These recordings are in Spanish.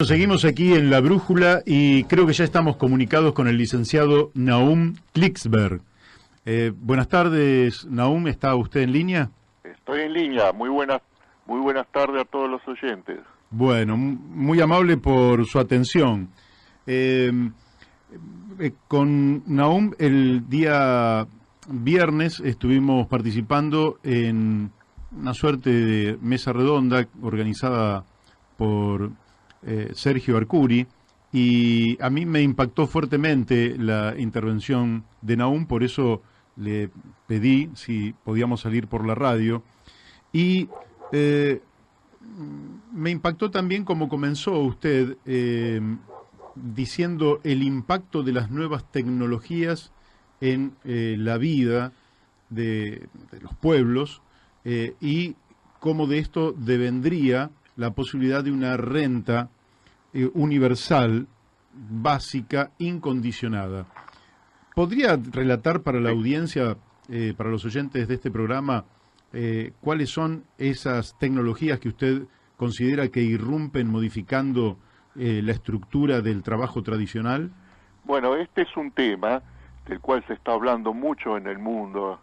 Seguimos aquí en La Brújula y creo que ya estamos comunicados con el licenciado Nahum Klicksberg. Buenas tardes, Nahum, ¿está usted en línea? Estoy en línea. Muy buenas tardes a todos los oyentes. Bueno, muy amable por su atención. Con Nahum el día viernes estuvimos participando en una suerte de mesa redonda organizada por Sergio Arcuri, y a mí me impactó fuertemente la intervención de Nahum, por eso le pedí si podíamos salir por la radio, y me impactó también como comenzó usted diciendo el impacto de las nuevas tecnologías en la vida de los pueblos, y cómo de esto devendría la posibilidad de una renta universal, básica, incondicionada. ¿Podría relatar para la audiencia, para los oyentes de este programa, cuáles son esas tecnologías que usted considera que irrumpen modificando la estructura del trabajo tradicional? Bueno, este es un tema del cual se está hablando mucho en el mundo,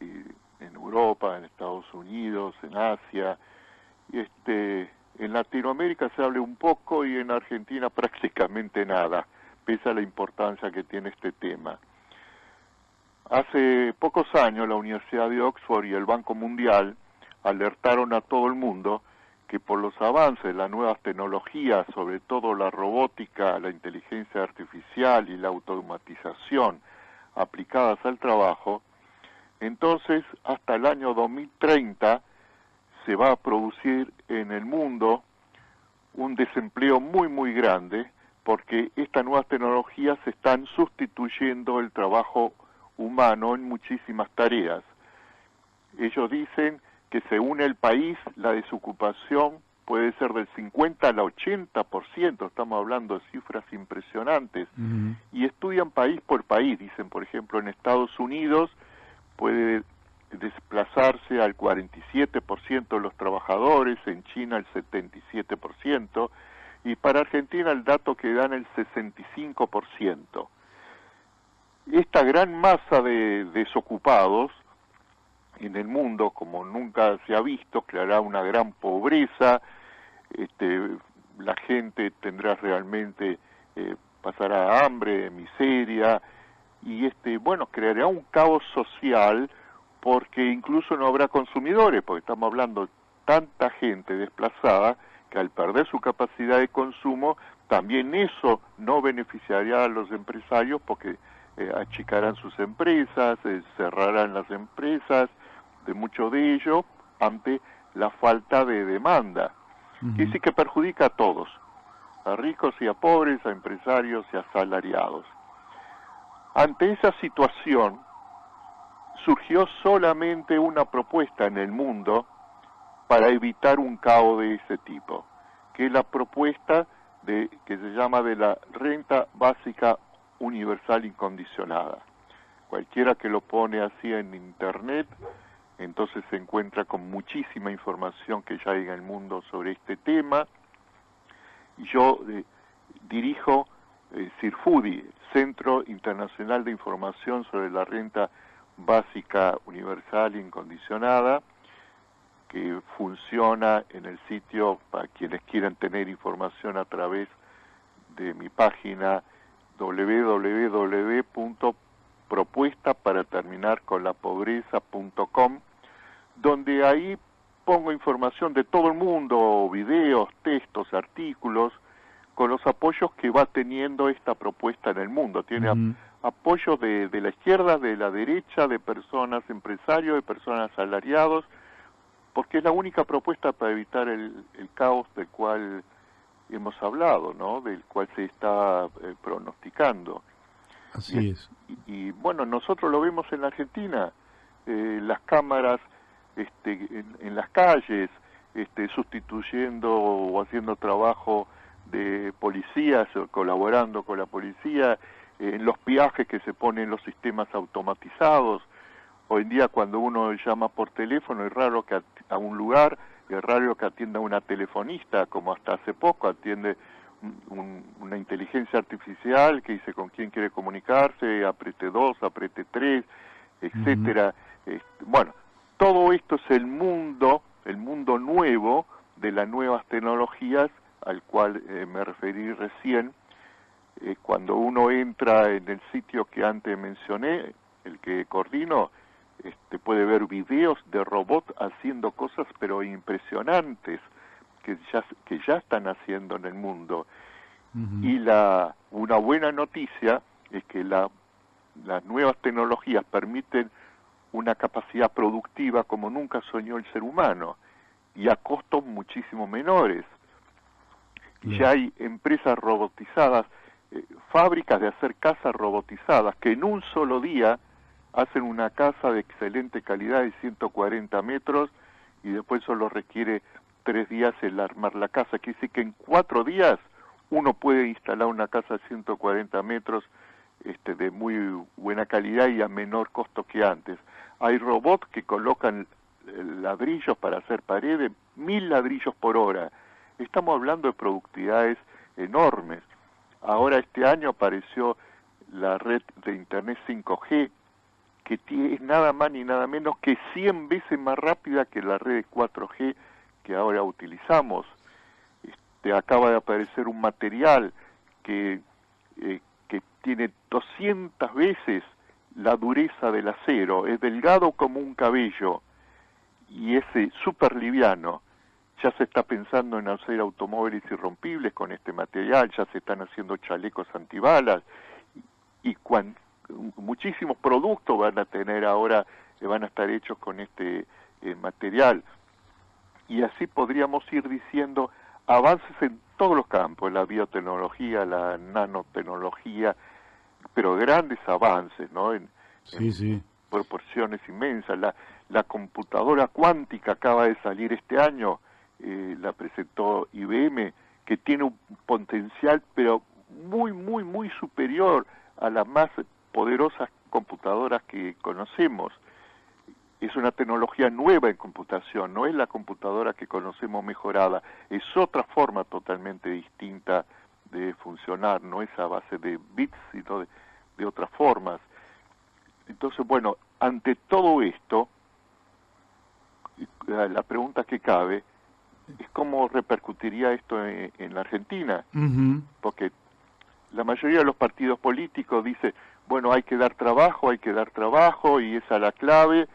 en Europa, en Estados Unidos, en Asia. En Latinoamérica se habla un poco y en Argentina prácticamente nada, pese a la importancia que tiene este tema. Hace pocos años la Universidad de Oxford y el Banco Mundial alertaron a todo el mundo que por los avances de las nuevas tecnologías, sobre todo la robótica, la inteligencia artificial y la automatización aplicadas al trabajo, entonces hasta el año 2030 se va a producir en el mundo un desempleo muy grande, porque estas nuevas tecnologías están sustituyendo el trabajo humano en muchísimas tareas. Ellos dicen que según el país la desocupación puede ser del 50 al 80%, estamos hablando de cifras impresionantes, y estudian país por país. Dicen, por ejemplo, en Estados Unidos puede desplazarse al 47% de los trabajadores, en China el 77%, y para Argentina el dato que dan el 65%. Esta gran masa de desocupados en el mundo, como nunca se ha visto, creará una gran pobreza. La gente tendrá realmente, pasará hambre, miseria, y creará un caos social, porque incluso no habrá consumidores, porque estamos hablando de tanta gente desplazada que al perder su capacidad de consumo, también eso no beneficiaría a los empresarios, porque achicarán sus empresas, cerrarán las empresas de muchos de ellos ante la falta de demanda. Y sí que perjudica a todos, a ricos y a pobres, a empresarios y a asalariados. Ante esa situación, surgió solamente una propuesta en el mundo para evitar un caos de ese tipo, que es la propuesta que se llama de la renta básica universal incondicionada. Cualquiera que lo pone así en internet, entonces se encuentra con muchísima información que ya hay en el mundo sobre este tema. Y yo dirijo CIRFUDI, Centro Internacional de Información sobre la Renta Básica Universal Incondicionada, que funciona en el sitio para quienes quieran tener información a través de mi página www.propuestaparaterminarconlapobreza.com, donde ahí pongo información de todo el mundo, videos, textos, artículos, con los apoyos que va teniendo esta propuesta en el mundo. Tiene apoyo de la izquierda, de la derecha, de personas empresarios, de personas asalariados, porque es la única propuesta para evitar el caos del cual hemos hablado, ¿no? Del cual se está pronosticando. Así es. Y bueno, nosotros lo vemos en la Argentina, las cámaras en las calles, sustituyendo o haciendo trabajo de policías, colaborando con la policía, en los peajes que se ponen los sistemas automatizados. Hoy en día cuando uno llama por teléfono es raro que a un lugar, es raro que atienda una telefonista, como hasta hace poco atiende una inteligencia artificial que dice con quién quiere comunicarse, apriete 2, apriete 3, etcétera. Bueno, todo esto es el mundo nuevo de las nuevas tecnologías al cual me referí recién. Cuando uno entra en el sitio que antes mencioné, el que coordino, puede ver videos de robots haciendo cosas pero impresionantes que ya están haciendo en el mundo. Y una buena noticia es que las nuevas tecnologías permiten una capacidad productiva como nunca soñó el ser humano y a costos muchísimo menores. Ya hay empresas robotizadas, fábricas de hacer casas robotizadas que en un solo día hacen una casa de excelente calidad de 140 metros y después solo requiere 3 días el armar la casa. Quiere decir que en 4 días uno puede instalar una casa de 140 metros de muy buena calidad y a menor costo que antes. Hay robots que colocan ladrillos para hacer paredes, 1000 ladrillos por hora. Estamos hablando de productividades enormes. Ahora este año apareció la red de Internet 5G, que es nada más ni nada menos que 100 veces más rápida que la red de 4G que ahora utilizamos. Acaba de aparecer un material que tiene 200 veces la dureza del acero, es delgado como un cabello y es súper liviano. Ya se está pensando en hacer automóviles irrompibles con este material, ya se están haciendo chalecos antibalas y muchísimos productos van a tener ahora, van a estar hechos con este material. Y así podríamos ir diciendo avances en todos los campos, la biotecnología, la nanotecnología, pero grandes avances, ¿no? En proporciones inmensas. La computadora cuántica acaba de salir este año, la presentó IBM, que tiene un potencial, pero muy superior a las más poderosas computadoras que conocemos. Es una tecnología nueva en computación, no es la computadora que conocemos mejorada, es otra forma totalmente distinta de funcionar, no es a base de bits, sino de otras formas. Entonces, bueno, ante todo esto, la pregunta que cabe es cómo repercutiría esto en la Argentina, porque la mayoría de los partidos políticos dice, bueno, hay que dar trabajo, y esa es la clave.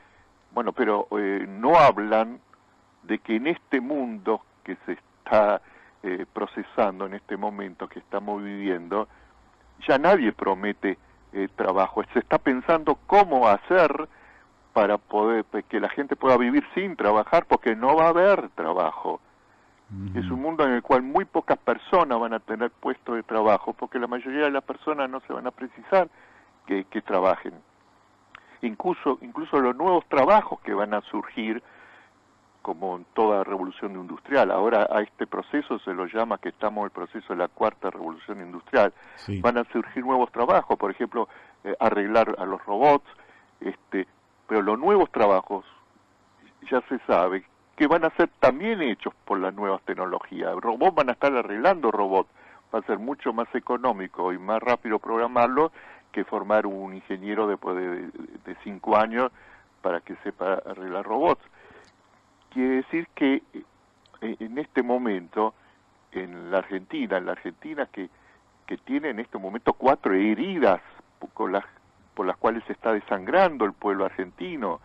Bueno, pero no hablan de que en este mundo que se está procesando en este momento que estamos viviendo, ya nadie promete trabajo. Se está pensando cómo hacer para poder que la gente pueda vivir sin trabajar, porque no va a haber trabajo. Es un mundo en el cual muy pocas personas van a tener puestos de trabajo, porque la mayoría de las personas no se van a precisar que trabajen. Incluso los nuevos trabajos que van a surgir, como en toda revolución industrial, ahora a este proceso se lo llama que estamos en el proceso de la cuarta revolución industrial, van a surgir nuevos trabajos, por ejemplo, arreglar a los robots, pero los nuevos trabajos ya se sabe que van a ser también hechos por las nuevas tecnologías. Robots van a estar arreglando robots, va a ser mucho más económico y más rápido programarlo que formar un ingeniero después de 5 años para que sepa arreglar robots. Quiere decir que en este momento, en la Argentina que tiene en este momento 4 heridas por las cuales se está desangrando el pueblo argentino,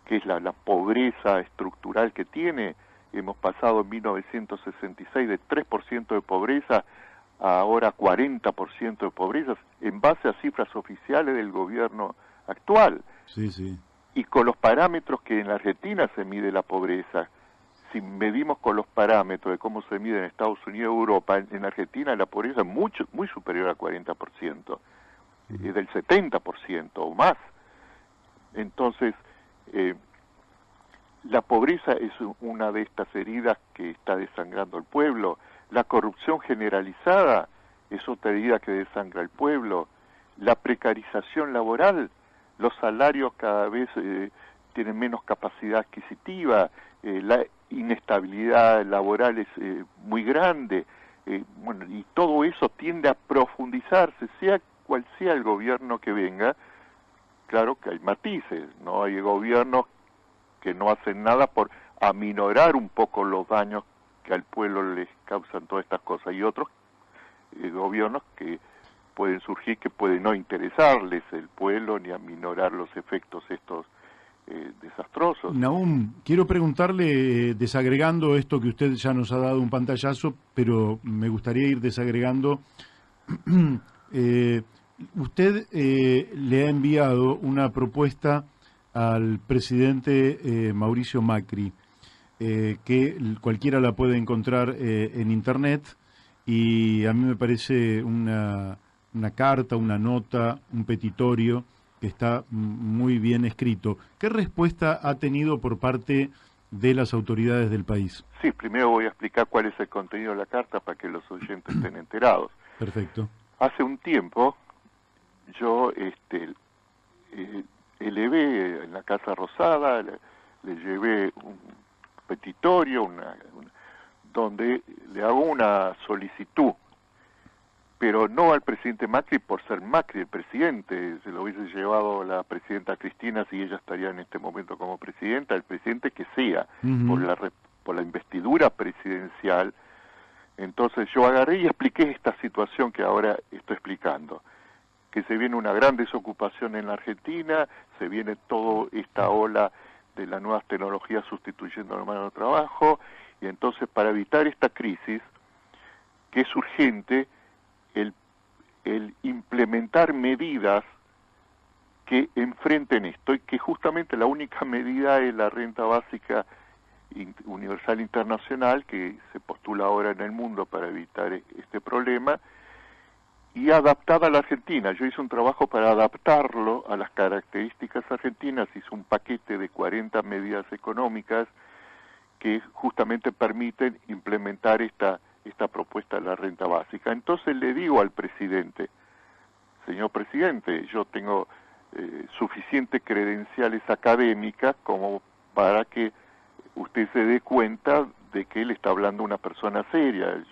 que es la pobreza estructural que tiene. Hemos pasado en 1966 de 3% de pobreza a ahora 40% de pobreza, en base a cifras oficiales del gobierno actual. Y con los parámetros que en la Argentina se mide la pobreza, si medimos con los parámetros de cómo se mide en Estados Unidos y Europa, en Argentina la pobreza es muy superior al 40%, es del 70% o más. Entonces, la pobreza es una de estas heridas que está desangrando al pueblo. La corrupción generalizada es otra herida que desangra al pueblo. La precarización laboral, los salarios cada vez tienen menos capacidad adquisitiva, la inestabilidad laboral es muy grande. Bueno, todo eso tiende a profundizarse, sea cual sea el gobierno que venga. Claro que hay matices, ¿no? Hay gobiernos que no hacen nada por aminorar un poco los daños que al pueblo les causan todas estas cosas, y otros gobiernos que pueden surgir que puede no interesarles el pueblo ni aminorar los efectos estos desastrosos. Nahum, quiero preguntarle, desagregando esto que usted ya nos ha dado un pantallazo, pero me gustaría ir desagregando. Usted le ha enviado una propuesta al presidente Mauricio Macri, que cualquiera la puede encontrar en Internet, y a mí me parece una carta, una nota, un petitorio que está muy bien escrito. ¿Qué respuesta ha tenido por parte de las autoridades del país? Sí, primero voy a explicar cuál es el contenido de la carta para que los oyentes estén enterados. Perfecto. Hace un tiempo yo elevé en la Casa Rosada, le llevé un petitorio, donde le hago una solicitud, pero no al presidente Macri por ser Macri el presidente, se lo hubiese llevado la presidenta Cristina si ella estaría en este momento como presidenta, el presidente que sea, por la investidura presidencial. Entonces yo agarré y expliqué esta situación que ahora estoy explicando, que se viene una gran desocupación en la Argentina, se viene toda esta ola de las nuevas tecnologías sustituyendo la mano de trabajo, y entonces para evitar esta crisis, que es urgente el implementar medidas que enfrenten esto, y que justamente la única medida es la renta básica universal internacional, que se postula ahora en el mundo para evitar este problema, y adaptada a la Argentina. Yo hice un trabajo para adaptarlo a las características argentinas, hice un paquete de 40 medidas económicas que justamente permiten implementar esta propuesta de la renta básica. Entonces le digo al presidente, señor presidente, yo tengo suficientes credenciales académicas como para que usted se dé cuenta de que él está hablando una persona seria.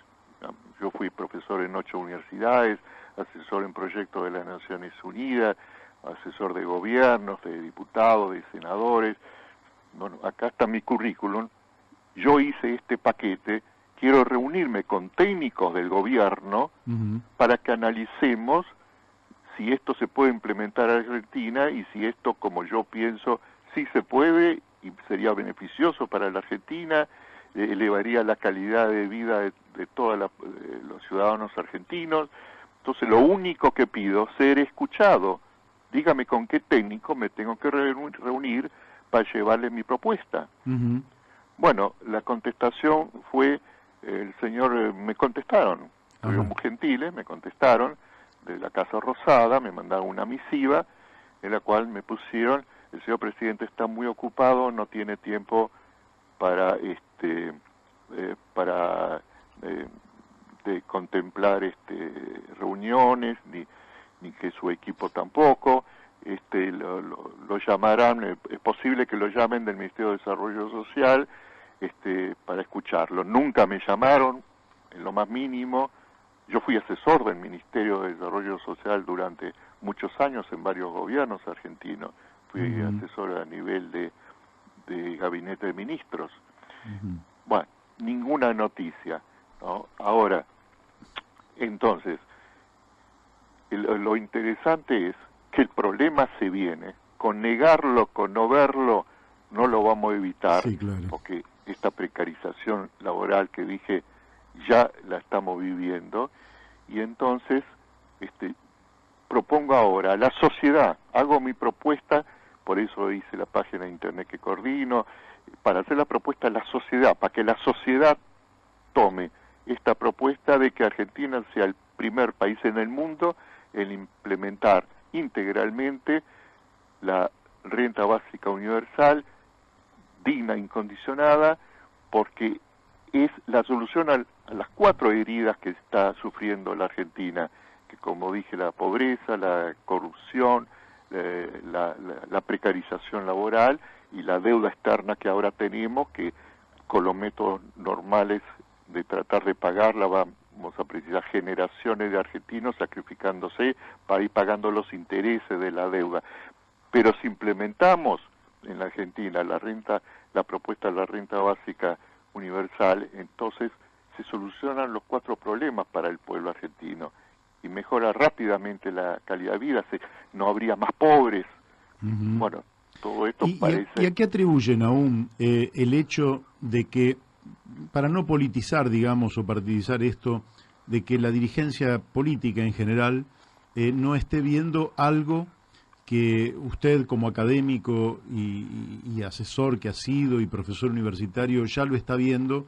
Yo fui profesor en 8 universidades, asesor en proyectos de las Naciones Unidas, asesor de gobiernos, de diputados, de senadores. Bueno, acá está mi currículum. Yo hice este paquete, quiero reunirme con técnicos del gobierno para que analicemos si esto se puede implementar en Argentina y si esto, como yo pienso, sí se puede y sería beneficioso para la Argentina, elevaría la calidad de vida de todos los ciudadanos argentinos. Entonces lo único que pido es ser escuchado. Dígame con qué técnico me tengo que reunir para llevarle mi propuesta. Bueno, la contestación fue, me contestaron, fueron muy gentiles, me contestaron de la Casa Rosada, me mandaron una misiva en la cual me pusieron, el señor presidente está muy ocupado, no tiene tiempo para de contemplar reuniones, ni que su equipo tampoco. Lo llamarán, es posible que lo llamen del Ministerio de Desarrollo Social para escucharlo. Nunca me llamaron, en lo más mínimo. Yo fui asesor del Ministerio de Desarrollo Social durante muchos años en varios gobiernos argentinos. Fui asesor a nivel de gabinete de ministros. Bueno, ninguna noticia, ¿no? Ahora, entonces, lo interesante es que el problema se viene. Con negarlo, con no verlo, no lo vamos a evitar, sí, claro, porque esta precarización laboral que dije ya la estamos viviendo, y entonces propongo ahora a la sociedad, hago mi propuesta, por eso hice la página de internet que coordino, para hacer la propuesta a la sociedad, para que la sociedad tome esta propuesta de que Argentina sea el primer país en el mundo en implementar integralmente la renta básica universal, digna, incondicionada, porque es la solución a las 4 heridas que está sufriendo la Argentina, que como dije, la pobreza, la corrupción, la precarización laboral y la deuda externa que ahora tenemos, que con los métodos normales de tratar de pagarla va vamos a precisar, generaciones de argentinos sacrificándose para ir pagando los intereses de la deuda. Pero si implementamos en la Argentina la propuesta de la renta básica universal, entonces se solucionan los 4 problemas para el pueblo argentino y mejora rápidamente la calidad de vida, no habría más pobres. Bueno, todo esto parece... ¿Y a qué atribuyen aún el hecho de que, para no politizar, digamos, o partidizar esto, de que la dirigencia política en general no esté viendo algo que usted como académico y asesor que ha sido y profesor universitario ya lo está viendo,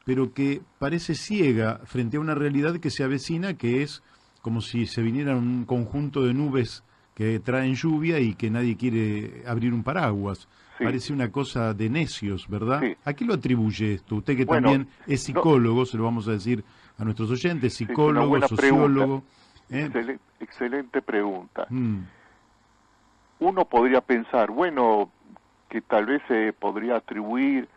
pero que parece ciega frente a una realidad que se avecina, que es como si se viniera un conjunto de nubes que traen lluvia y que nadie quiere abrir un paraguas? Sí. Parece una cosa de necios, ¿verdad? Sí. ¿A qué lo atribuye esto? Usted que también es psicólogo, se lo vamos a decir a nuestros oyentes, psicólogo, sociólogo. Excelente pregunta. Uno podría pensar, bueno, que tal vez se podría atribuir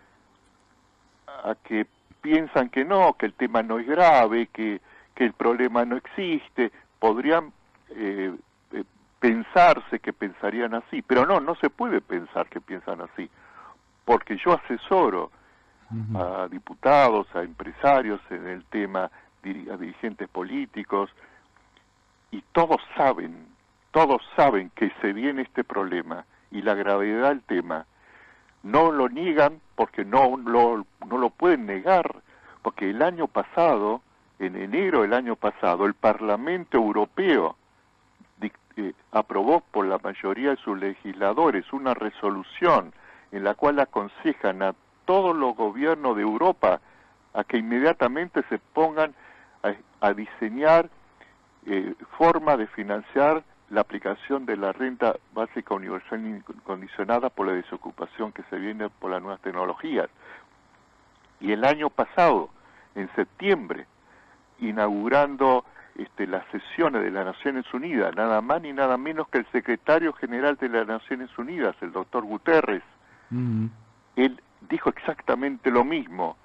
a que piensan que no, que el tema no es grave, que el problema no existe. Podrían pensarse que pensarían así, pero no se puede pensar que piensan así, porque yo asesoro a diputados, a empresarios en el tema, a dirigentes políticos, y todos saben que se viene este problema y la gravedad del tema. No lo niegan porque no lo pueden negar, porque el año pasado, en enero del año pasado, el Parlamento Europeo aprobó por la mayoría de sus legisladores una resolución en la cual aconsejan a todos los gobiernos de Europa a que inmediatamente se pongan a diseñar forma de financiar la aplicación de la renta básica universal incondicionada por la desocupación que se viene por las nuevas tecnologías. Y el año pasado, en septiembre, inaugurando las sesiones de las Naciones Unidas, nada más ni nada menos que el secretario general de las Naciones Unidas, el doctor Guterres, él dijo exactamente lo mismo,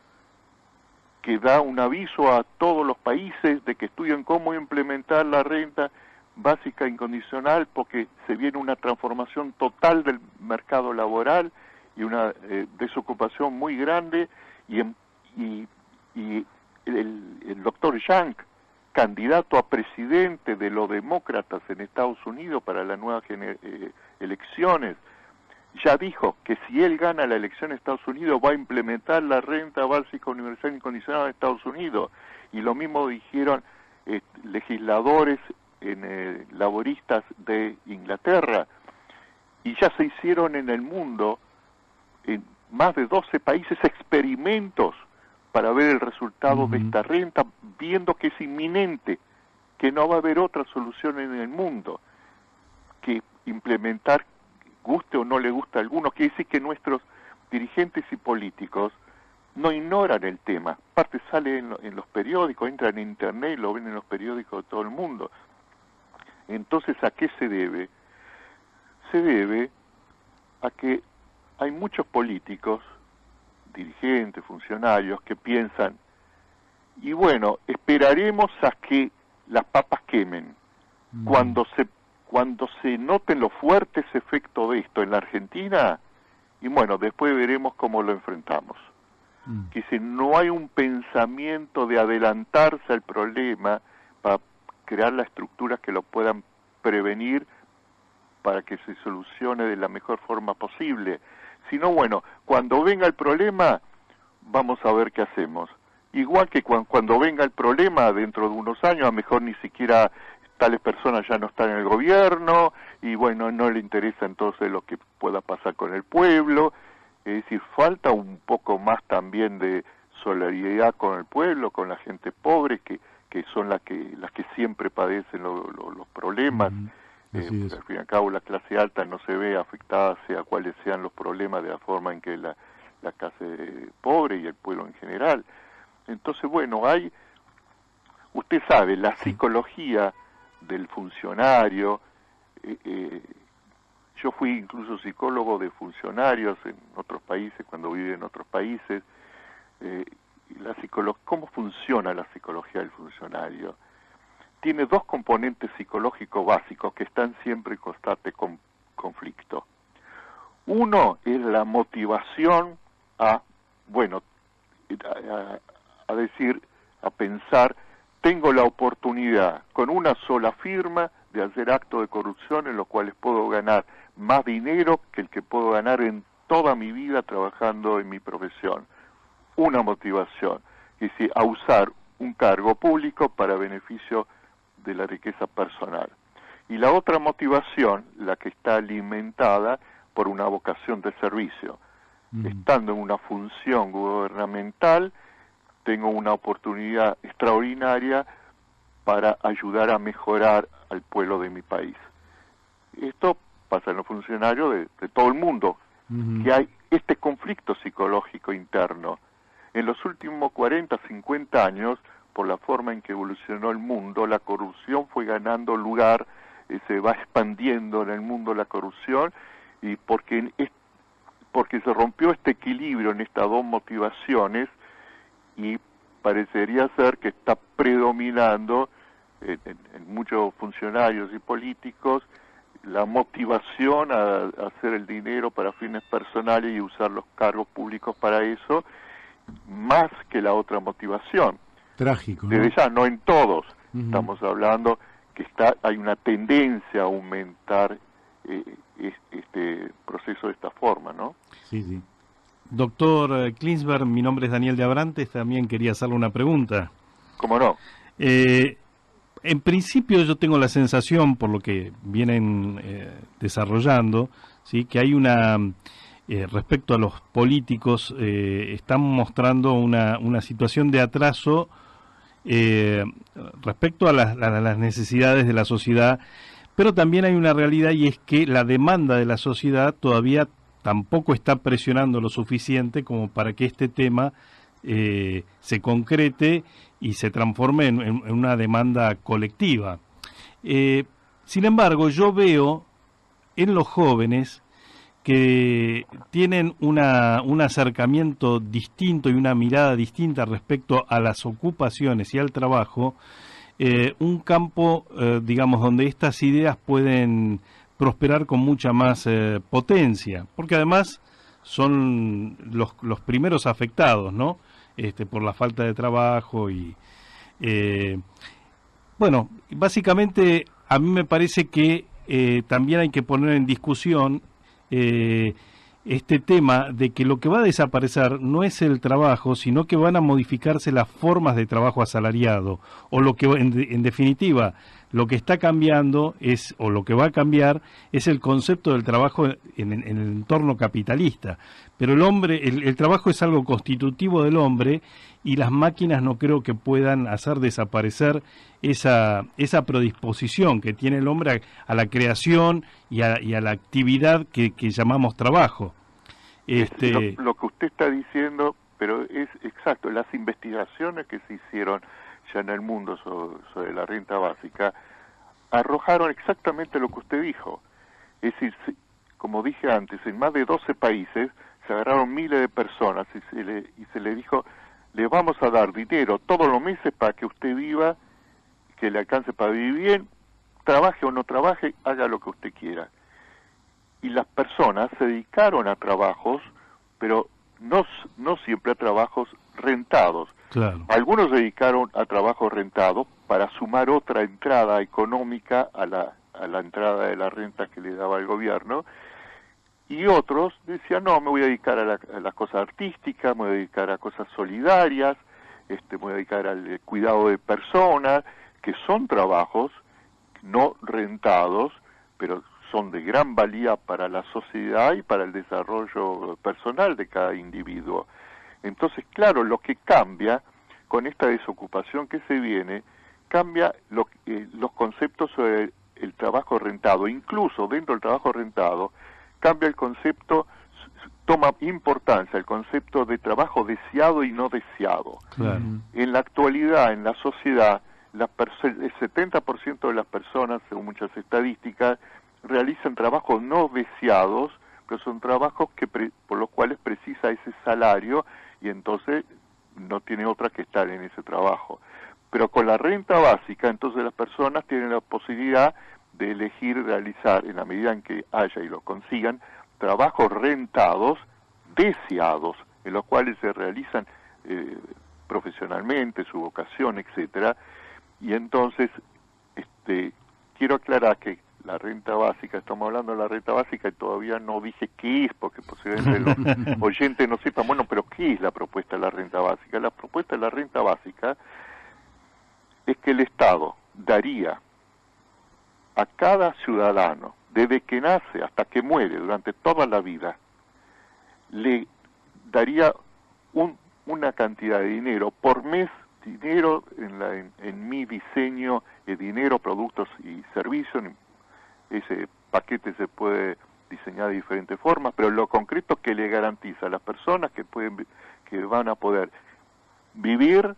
que da un aviso a todos los países de que estudien cómo implementar la renta básica incondicional, porque se viene una transformación total del mercado laboral y una desocupación muy grande, y el doctor Yang, candidato a presidente de los demócratas en Estados Unidos para las nuevas elecciones, ya dijo que si él gana la elección en Estados Unidos va a implementar la renta básica universal incondicional en Estados Unidos. Y lo mismo dijeron legisladores laboristas de Inglaterra. Y ya se hicieron en el mundo, en más de 12 países, experimentos para ver el resultado de esta renta, viendo que es inminente, que no va a haber otra solución en el mundo que implementar, guste o no le guste a algunos. Quiere decir que nuestros dirigentes y políticos no ignoran el tema. Aparte sale en los periódicos, entran en internet y lo ven en los periódicos de todo el mundo. Entonces, ¿a qué se debe? Se debe a que hay muchos políticos, dirigentes, funcionarios, que piensan, y bueno, esperaremos a que las papas quemen. Cuando se noten los fuertes efectos de esto en la Argentina, y bueno, después veremos cómo lo enfrentamos. Que si no hay un pensamiento de adelantarse al problema para crear las estructuras que lo puedan prevenir para que se solucione de la mejor forma posible. Si no, bueno, cuando venga el problema, vamos a ver qué hacemos. Igual que cuando venga el problema, dentro de unos años, a lo mejor ni siquiera tales personas ya no están en el gobierno, y bueno, no le interesa entonces lo que pueda pasar con el pueblo. Es decir, falta un poco más también de solidaridad con el pueblo, con la gente pobre, que son las que siempre padecen los problemas. Al fin y al cabo, la clase alta no se ve afectada, sea cuáles sean los problemas, de la forma en que la clase pobre y el pueblo en general. Entonces, bueno, usted sabe, la psicología del funcionario, yo fui incluso psicólogo de funcionarios en otros países, cuando viví en otros países, cómo funciona la psicología del funcionario. Tiene dos componentes psicológicos básicos que están siempre en constante conflicto. Uno es la motivación a pensar, tengo la oportunidad con una sola firma de hacer actos de corrupción en los cuales puedo ganar más dinero que el que puedo ganar en toda mi vida trabajando en mi profesión. Una motivación, es decir, a usar un cargo público para beneficio de la riqueza personal. Y la otra motivación, la que está alimentada por una vocación de servicio. Estando en una función gubernamental, tengo una oportunidad extraordinaria para ayudar a mejorar al pueblo de mi país. Esto pasa en los funcionarios de todo el mundo, que hay este conflicto psicológico interno. En los últimos 40, 50 años, por la forma en que evolucionó el mundo, la corrupción fue ganando lugar, se va expandiendo en el mundo la corrupción, y porque se rompió este equilibrio en estas dos motivaciones, y parecería ser que está predominando en muchos funcionarios y políticos la motivación a hacer el dinero para fines personales y usar los cargos públicos para eso, más que la otra motivación. Trágico, ¿no? Desde ya, no en todos. Estamos hablando que hay una tendencia a aumentar este proceso de esta forma, ¿no? Sí, sí. Doctor Klinsberg, mi nombre es Daniel de Abrantes, también quería hacerle una pregunta. ¿Cómo no? En principio yo tengo la sensación, por lo que vienen desarrollando, ¿sí?, que hay una, respecto a los políticos, están mostrando una situación de atraso respecto a las necesidades de la sociedad, pero también hay una realidad, y es que la demanda de la sociedad todavía tampoco está presionando lo suficiente como para que este tema se concrete y se transforme en una demanda colectiva. Sin embargo, yo veo en los jóvenes que tienen un acercamiento distinto y una mirada distinta respecto a las ocupaciones y al trabajo, un campo, digamos, donde estas ideas pueden prosperar con mucha más potencia, porque además son los primeros afectados, ¿no? Por la falta de trabajo y bueno, básicamente a mí me parece que también hay que poner en discusión este tema de que lo que va a desaparecer no es el trabajo, sino que van a modificarse las formas de trabajo asalariado, o lo que en definitiva lo que está cambiando es, o lo que va a cambiar, es el concepto del trabajo en el entorno capitalista. Pero el trabajo es algo constitutivo del hombre, y las máquinas no creo que puedan hacer desaparecer esa predisposición que tiene el hombre a la creación y a la actividad que llamamos trabajo. Lo que usted está diciendo, pero es exacto, las investigaciones que se hicieron ya en el mundo sobre la renta básica arrojaron exactamente lo que usted dijo. Es decir, como dije antes, en más de 12 países se agarraron miles de personas y se le dijo, le vamos a dar dinero todos los meses para que usted viva, que le alcance para vivir bien, trabaje o no trabaje, haga lo que usted quiera. Y las personas se dedicaron a trabajos, pero no siempre a trabajos rentados. Claro. Algunos se dedicaron a trabajos rentados para sumar otra entrada económica a la entrada de la renta que le daba el gobierno, y otros decían, no, me voy a dedicar a las cosas artísticas, me voy a dedicar a cosas solidarias, me voy a dedicar al cuidado de personas, que son trabajos no rentados, pero son de gran valía para la sociedad y para el desarrollo personal de cada individuo. Entonces, claro, lo que cambia con esta desocupación que se viene, cambia los conceptos sobre el trabajo rentado. Incluso dentro del trabajo rentado, cambia el concepto, toma importancia el concepto de trabajo deseado y no deseado. Claro. En la actualidad, en la sociedad, el 70% de las personas, según muchas estadísticas, realizan trabajos no deseados, pero son trabajos por los cuales precisa ese salario, y entonces no tiene otra que estar en ese trabajo. Pero con la renta básica, entonces las personas tienen la posibilidad de elegir realizar, en la medida en que haya y lo consigan, trabajos rentados, deseados, en los cuales se realizan profesionalmente, su vocación, etcétera. Y entonces, quiero aclarar que la renta básica, estamos hablando de la renta básica y todavía no dije qué es, porque posiblemente los oyentes no sepan, bueno, pero ¿qué es la propuesta de la renta básica? La propuesta de la renta básica es que el Estado daría a cada ciudadano, desde que nace hasta que muere, durante toda la vida, le daría una cantidad de dinero por mes, dinero en mi diseño, dinero, productos y servicios. Ese paquete se puede diseñar de diferentes formas, pero lo concreto que le garantiza a las personas que van a poder vivir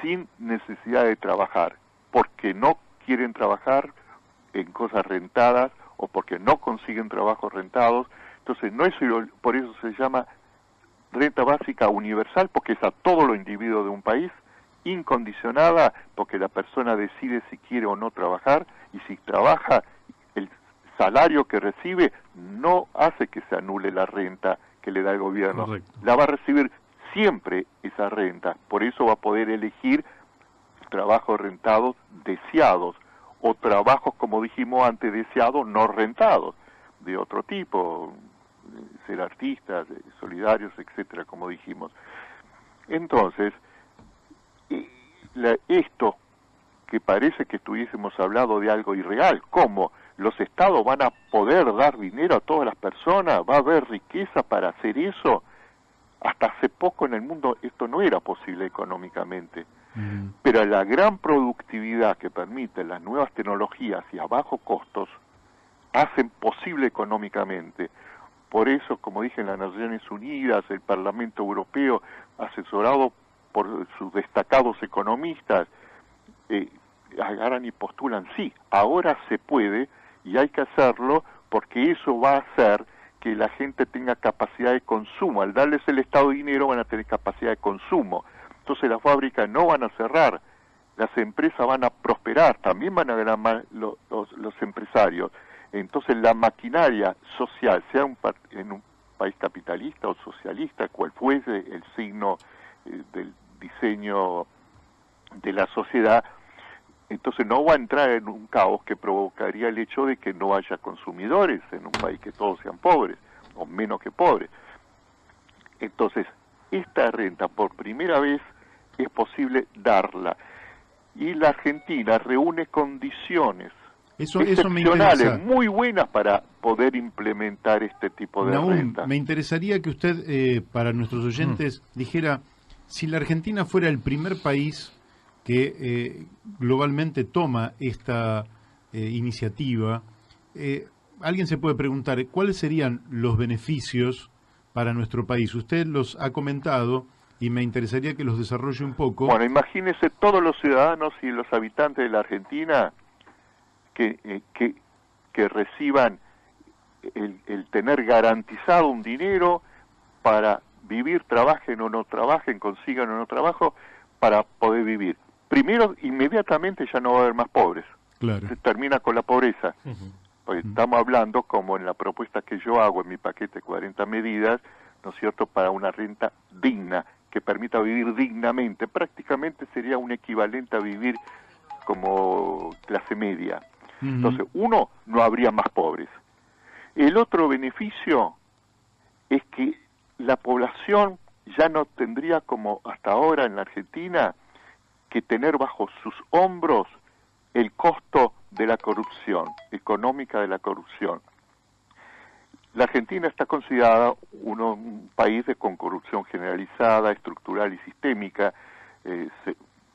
sin necesidad de trabajar, porque no quieren trabajar en cosas rentadas o porque no consiguen trabajos rentados. Entonces, por eso se llama renta básica universal, porque es a todos los individuos de un país, incondicionada, porque la persona decide si quiere o no trabajar, y si trabaja, el salario que recibe no hace que se anule la renta que le da el gobierno. Correcto. La va a recibir siempre esa renta, por eso va a poder elegir trabajos rentados deseados, o trabajos, como dijimos antes, deseados no rentados, de otro tipo, ser artistas, solidarios, etcétera, como dijimos. Entonces, esto que parece que estuviésemos hablando de algo irreal, ¿cómo? ¿Los estados van a poder dar dinero a todas las personas? ¿Va a haber riqueza para hacer eso? Hasta hace poco en el mundo esto no era posible económicamente. Pero la gran productividad que permiten las nuevas tecnologías y a bajos costos hacen posible económicamente. Por eso, como dije, en las Naciones Unidas, el Parlamento Europeo, asesorado por sus destacados economistas, agarran y postulan, sí, ahora se puede y hay que hacerlo porque eso va a hacer que la gente tenga capacidad de consumo. Al darles el Estado dinero van a tener capacidad de consumo. Entonces las fábricas no van a cerrar, las empresas van a prosperar, también van a ganar más los empresarios. Entonces la maquinaria social, sea en un país capitalista o socialista, cual fuese el signo del diseño de la sociedad, entonces no va a entrar en un caos que provocaría el hecho de que no haya consumidores en un país que todos sean pobres, o menos que pobres. Entonces, esta renta por primera vez es posible darla, y la Argentina reúne condiciones Eso excepcionales, muy buenas para poder implementar este tipo de renta. Me interesaría que usted, para nuestros oyentes, dijera, si la Argentina fuera el primer país que globalmente toma esta iniciativa, alguien se puede preguntar, ¿cuáles serían los beneficios para nuestro país? Usted los ha comentado y me interesaría que los desarrolle un poco. Bueno, imagínese todos los ciudadanos y los habitantes de la Argentina que reciban el tener garantizado un dinero para vivir, trabajen o no trabajen, consigan o no trabajo, para poder vivir. Primero, inmediatamente ya no va a haber más pobres. Claro. Se termina con la pobreza. Pues estamos hablando, como en la propuesta que yo hago en mi paquete 40 medidas, ¿no es cierto?, para una renta digna, que permita vivir dignamente. Prácticamente sería un equivalente a vivir como clase media. Entonces, uno, no habría más pobres. El otro beneficio es que la población ya no tendría, como hasta ahora en la Argentina, que tener bajo sus hombros el costo de la corrupción, económica de la corrupción. La Argentina está considerada un país con corrupción generalizada, estructural y sistémica.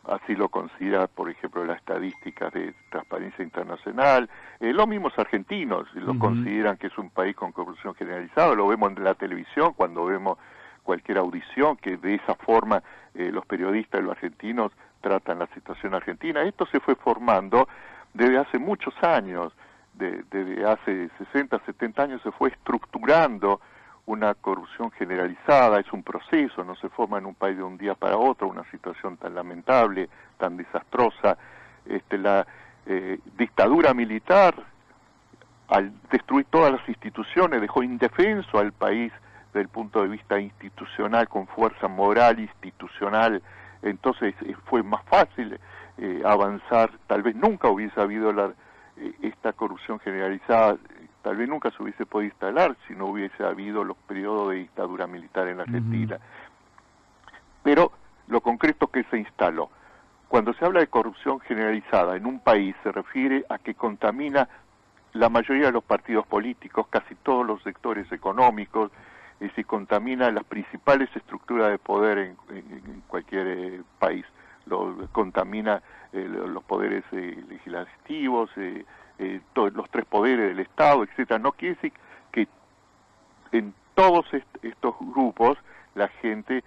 Así lo considera, por ejemplo, las estadísticas de Transparencia Internacional. Los mismos argentinos lo consideran que es un país con corrupción generalizada. Lo vemos en la televisión cuando vemos cualquier audición, que de esa forma los periodistas, los argentinos, tratan la situación argentina. Esto se fue formando desde hace muchos años. Desde hace 60, 70 años se fue estructurando una corrupción generalizada, es un proceso, no se forma en un país de un día para otro, una situación tan lamentable, tan desastrosa. La dictadura militar, al destruir todas las instituciones, dejó indefenso al país desde el punto de vista institucional, con fuerza moral institucional. Entonces fue más fácil avanzar. Tal vez nunca hubiese habido esta corrupción generalizada, tal vez nunca se hubiese podido instalar si no hubiese habido los periodos de dictadura militar en la Argentina. Pero lo concreto que se instaló, cuando se habla de corrupción generalizada en un país, se refiere a que contamina la mayoría de los partidos políticos, casi todos los sectores económicos, es decir, contamina las principales estructuras de poder en cualquier país. Contamina los poderes legislativos, todos los tres poderes del Estado, etcétera. No quiere decir que en todos estos grupos la gente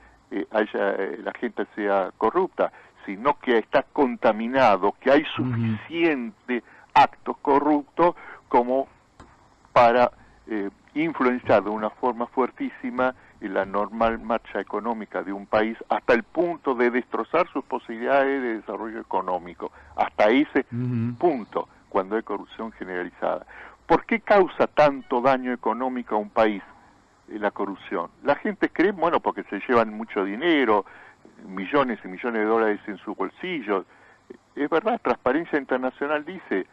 sea corrupta, sino que está contaminado, que hay suficiente actos corruptos como para influenciar de una forma fuertísima en la normal marcha económica de un país, hasta el punto de destrozar sus posibilidades de desarrollo económico, hasta ese punto, cuando hay corrupción generalizada. ¿Por qué causa tanto daño económico a un país la corrupción? La gente cree, bueno, porque se llevan mucho dinero, millones y millones de dólares en sus bolsillos. Es verdad, Transparencia Internacional dice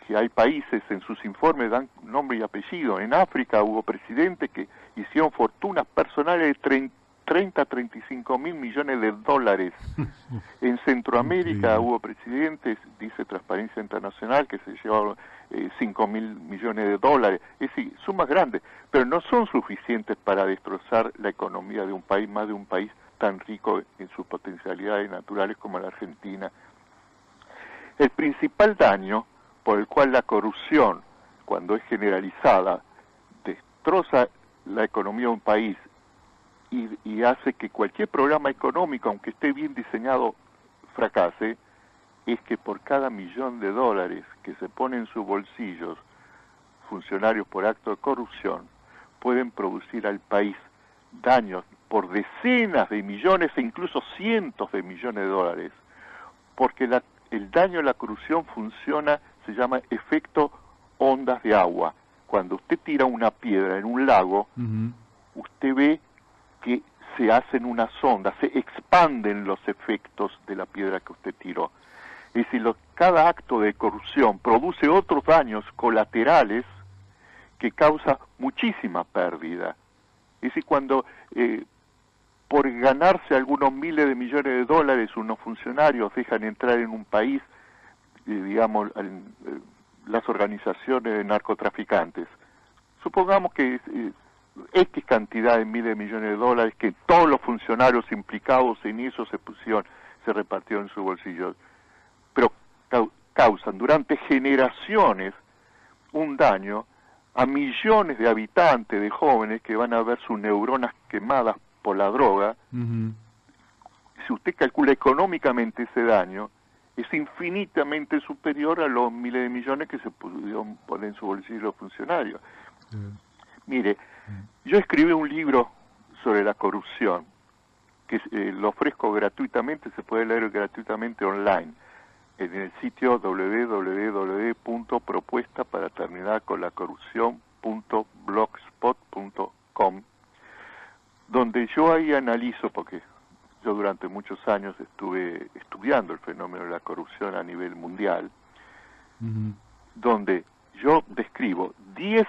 que hay países, en sus informes dan nombre y apellido. En África hubo presidentes que hicieron fortunas personales de 30 a 35 mil millones de dólares. En Centroamérica hubo presidentes, dice Transparencia Internacional, que se llevaron 5 mil millones de dólares. Es decir, sumas grandes, pero no son suficientes para destrozar la economía de un país, más de un país tan rico en sus potencialidades naturales como la Argentina. El principal daño por el cual la corrupción, cuando es generalizada, destroza la economía de un país y hace que cualquier programa económico, aunque esté bien diseñado, fracase, es que por cada $1.000.000 que se pone en sus bolsillos funcionarios por acto de corrupción, pueden producir al país daños por decenas de millones e incluso cientos de millones de dólares, porque el daño de la corrupción funciona, se llama efecto ondas de agua. Cuando usted tira una piedra en un lago, usted ve que se hacen unas ondas, se expanden los efectos de la piedra que usted tiró. Es decir, cada acto de corrupción produce otros daños colaterales que causan muchísima pérdida. Es decir, cuando por ganarse algunos miles de millones de dólares unos funcionarios dejan entrar en un país, digamos, las organizaciones de narcotraficantes. Supongamos que X cantidad de miles de millones de dólares que todos los funcionarios implicados en eso se repartieron en sus bolsillos, pero causan durante generaciones un daño a millones de habitantes, de jóvenes que van a ver sus neuronas quemadas por la droga. Si usted calcula económicamente ese daño, es infinitamente superior a los miles de millones que se pudieron poner en su bolsillo los funcionarios. Mire, yo escribí un libro sobre la corrupción, que lo ofrezco gratuitamente, se puede leer gratuitamente online, en el sitio www.propuestaparaternidadconlacorrupción.blogspot.com, donde yo ahí analizo, porque yo durante muchos años estuve estudiando el fenómeno de la corrupción a nivel mundial, donde yo describo 10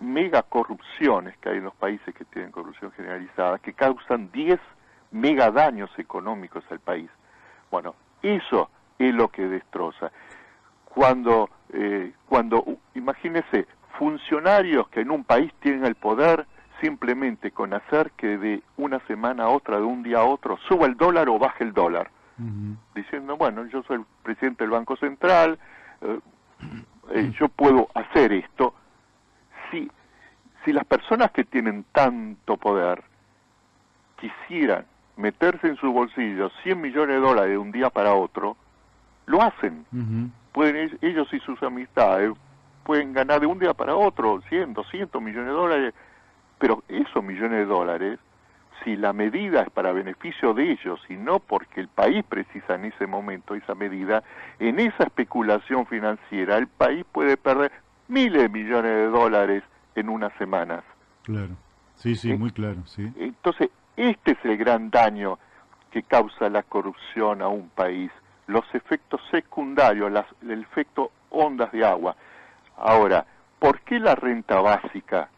megacorrupciones que hay en los países que tienen corrupción generalizada, que causan 10 megadaños económicos al país. Bueno, eso es lo que destroza. Cuando imagínese, funcionarios que en un país tienen el poder, simplemente con hacer que de una semana a otra, de un día a otro, suba el dólar o baje el dólar, diciendo, bueno, yo soy el presidente del Banco Central, yo puedo hacer esto. Si las personas que tienen tanto poder quisieran meterse en su bolsillo 100 millones de dólares de un día para otro, lo hacen. Pueden ellos y sus amistades pueden ganar de un día para otro 100, 200 millones de dólares Pero esos millones de dólares, si la medida es para beneficio de ellos y no porque el país precisa en ese momento esa medida, en esa especulación financiera el país puede perder miles de millones de dólares en unas semanas. Claro, sí, muy claro, sí. Entonces, este es el gran daño que causa la corrupción a un país, los efectos secundarios, el efecto ondas de agua. Ahora, ¿por qué la renta básica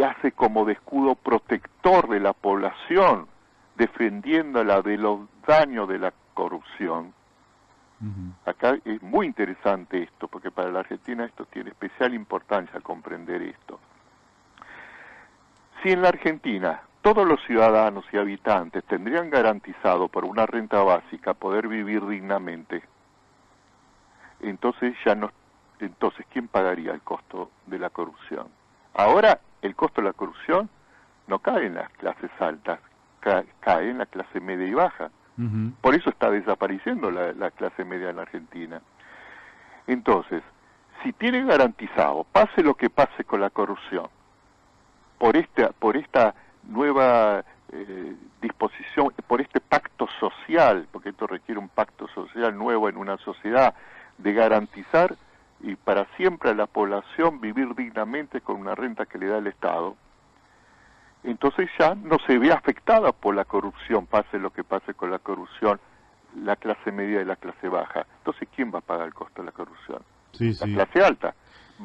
hace como de escudo protector de la población, defendiéndola de los daños de la corrupción? Acá es muy interesante esto, porque para la Argentina esto tiene especial importancia comprender esto. Si en la Argentina todos los ciudadanos y habitantes tendrían garantizado por una renta básica poder vivir dignamente, entonces ¿quién pagaría el costo de la corrupción? Ahora el costo de la corrupción no cae en las clases altas, cae en la clase media y baja. Por eso está desapareciendo la clase media en la Argentina. Entonces, si tiene garantizado, pase lo que pase con la corrupción, por esta nueva disposición, por este pacto social, porque esto requiere un pacto social nuevo en una sociedad, de garantizar y para siempre a la población vivir dignamente con una renta que le da el Estado, entonces ya no se ve afectada por la corrupción, pase lo que pase con la corrupción, la clase media y la clase baja. Entonces, ¿quién va a pagar el costo de la corrupción? La clase alta.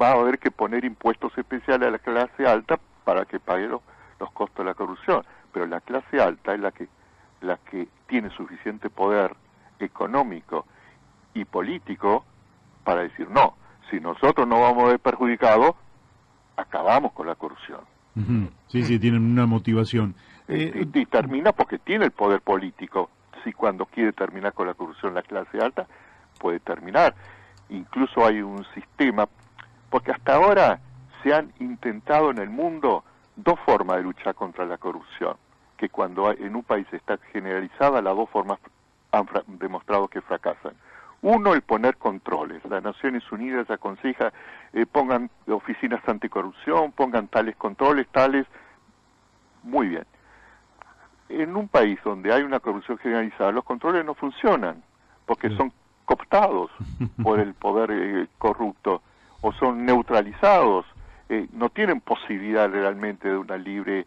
Va a haber que poner impuestos especiales a la clase alta para que pague los costos de la corrupción. Pero la clase alta es la que tiene suficiente poder económico y político para decir, no, si nosotros no vamos a ver perjudicados, acabamos con la corrupción. Sí, tienen una motivación. Y termina porque tiene el poder político. Si cuando quiere terminar con la corrupción la clase alta, puede terminar. Incluso hay un sistema, porque hasta ahora se han intentado en el mundo dos formas de luchar contra la corrupción, que cuando en un país está generalizada, las dos formas han demostrado que fracasan. Uno, el poner controles. Las Naciones Unidas aconseja pongan oficinas anticorrupción, pongan tales controles, tales. Muy bien. En un país donde hay una corrupción generalizada, los controles no funcionan, porque son cooptados por el poder corrupto, o son neutralizados, no tienen posibilidad realmente de una libre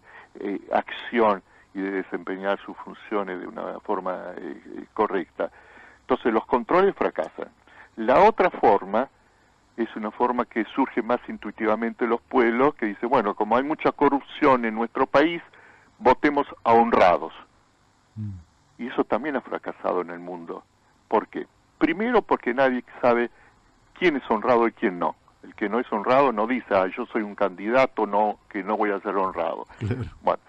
acción y de desempeñar sus funciones de una forma correcta. Entonces los controles fracasan. La otra forma es una forma que surge más intuitivamente en los pueblos, que dice, bueno, como hay mucha corrupción en nuestro país, votemos a honrados. Y eso también ha fracasado en el mundo. ¿Por qué? Primero porque nadie sabe quién es honrado y quién no. El que no es honrado no dice, yo soy un candidato, que no voy a ser honrado. Claro. Bueno,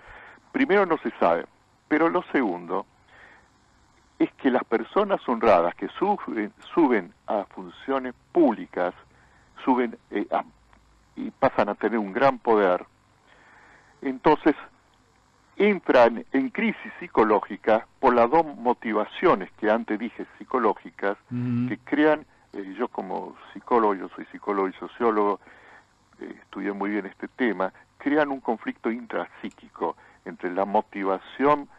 primero no se sabe. Pero lo segundo es que las personas honradas que suben a funciones públicas, suben y pasan a tener un gran poder, entonces entran en crisis psicológica por las dos motivaciones que antes dije psicológicas, que crean, yo como psicólogo, yo soy psicólogo y sociólogo, estudié muy bien este tema, crean un conflicto intrapsíquico entre la motivación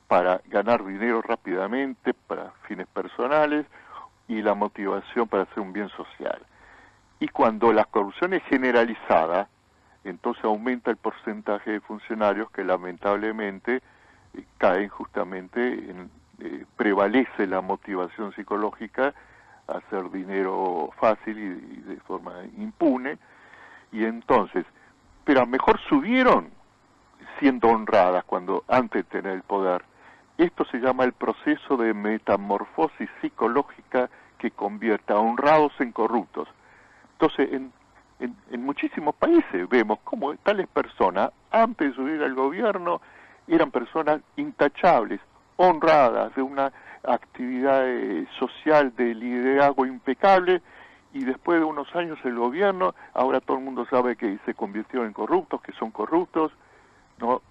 para ganar dinero rápidamente, para fines personales, y la motivación para hacer un bien social. Y cuando la corrupción es generalizada, entonces aumenta el porcentaje de funcionarios que lamentablemente caen justamente, prevalece la motivación psicológica a hacer dinero fácil y de forma impune, y entonces, pero a lo mejor subieron siendo honradas antes de tener el poder. Esto se llama el proceso de metamorfosis psicológica que convierte a honrados en corruptos. Entonces, en muchísimos países vemos cómo tales personas, antes de subir al gobierno, eran personas intachables, honradas, de una actividad social de liderazgo impecable, y después de unos años el gobierno, ahora todo el mundo sabe que se convirtió en corruptos, que son corruptos, ¿no?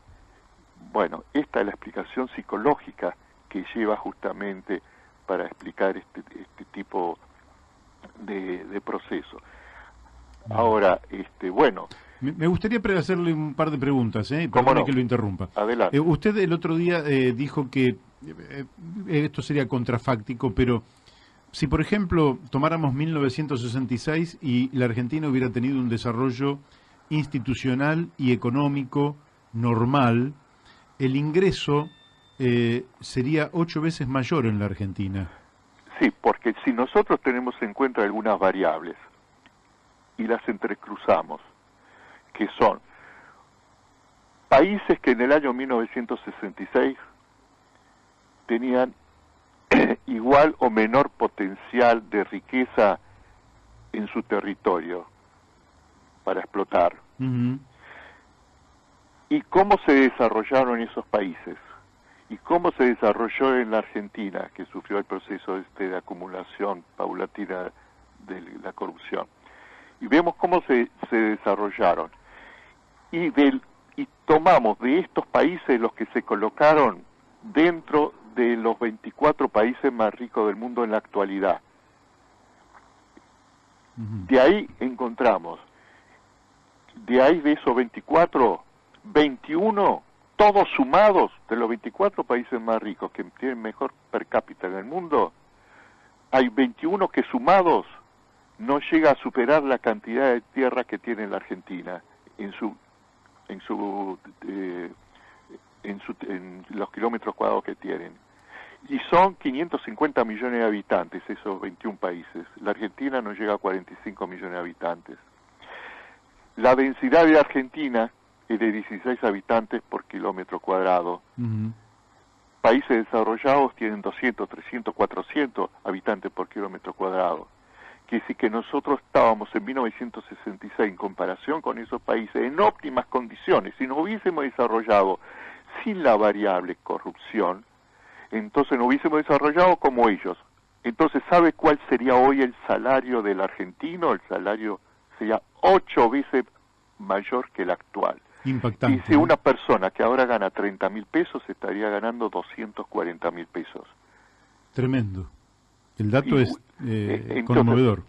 Bueno, esta es la explicación psicológica que lleva justamente para explicar este tipo de proceso. Ahora, bueno, Me gustaría hacerle un par de preguntas, perdone que lo interrumpa. Adelante. Usted el otro día dijo que esto sería contrafáctico, pero si por ejemplo tomáramos 1966 y la Argentina hubiera tenido un desarrollo institucional y económico normal, el ingreso sería 8 veces mayor en la Argentina. Sí, porque si nosotros tenemos en cuenta algunas variables y las entrecruzamos, que son países que en el año 1966 tenían igual o menor potencial de riqueza en su territorio para explotar. Uh-huh. ¿Y cómo se desarrollaron esos países? ¿Y cómo se desarrolló en la Argentina, que sufrió el proceso de acumulación paulatina de la corrupción? Y vemos cómo se desarrollaron. Y tomamos de estos países los que se colocaron dentro de los 24 países más ricos del mundo en la actualidad. Uh-huh. De ahí encontramos, de esos 24, 21, todos sumados, de los 24 países más ricos que tienen mejor per cápita en el mundo, hay 21 que sumados no llega a superar la cantidad de tierra que tiene la Argentina en los kilómetros cuadrados que tienen. Y son 550 millones de habitantes esos 21 países. La Argentina no llega a 45 millones de habitantes. La densidad de Argentina es de 16 habitantes por kilómetro cuadrado. Uh-huh. Países desarrollados tienen 200, 300, 400 habitantes por kilómetro cuadrado. Quiere decir que nosotros estábamos en 1966 en comparación con esos países en óptimas condiciones. Si nos hubiésemos desarrollado sin la variable corrupción, entonces nos hubiésemos desarrollado como ellos. Entonces, ¿sabe cuál sería hoy el salario del argentino? El salario sería 8 veces mayor que el actual. Impactante. Y si una persona que ahora gana 30.000 pesos estaría ganando 240.000 pesos. Tremendo. El dato es entonces, conmovedor.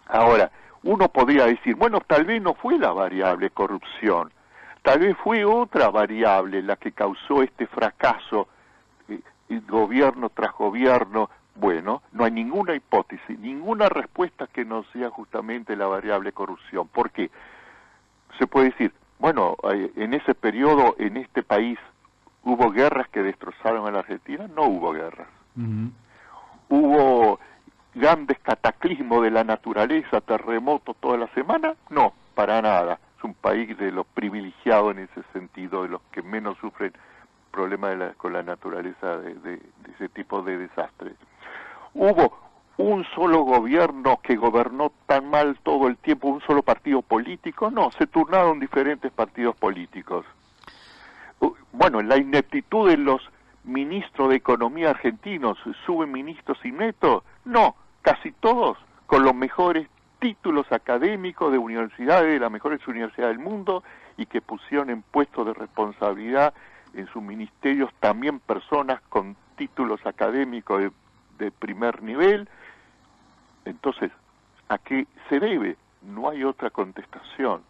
Ahora, uno podría decir, bueno, tal vez no fue la variable corrupción, tal vez fue otra variable la que causó este fracaso, gobierno tras gobierno. Bueno, no hay ninguna hipótesis, ninguna respuesta que no sea justamente la variable corrupción. ¿Por qué? Se puede decir, bueno, en ese periodo, en este país, ¿hubo guerras que destrozaron a la Argentina? No hubo guerras. Uh-huh. ¿Hubo grandes cataclismos de la naturaleza, terremotos toda la semana? No, para nada. Es un país de los privilegiados en ese sentido, de los que menos sufren problemas con la naturaleza de ese tipo de desastres. ¿Hubo un solo gobierno que gobernó tan mal todo el tiempo, un solo partido político? No, se turnaron diferentes partidos políticos. Bueno, la ineptitud de los ministros de Economía argentinos, ¿suben ministros ineptos? No, casi todos con los mejores títulos académicos de universidades, de las mejores universidades del mundo, y que pusieron en puestos de responsabilidad en sus ministerios también personas con títulos académicos de primer nivel. Entonces, ¿a qué se debe? No hay otra contestación.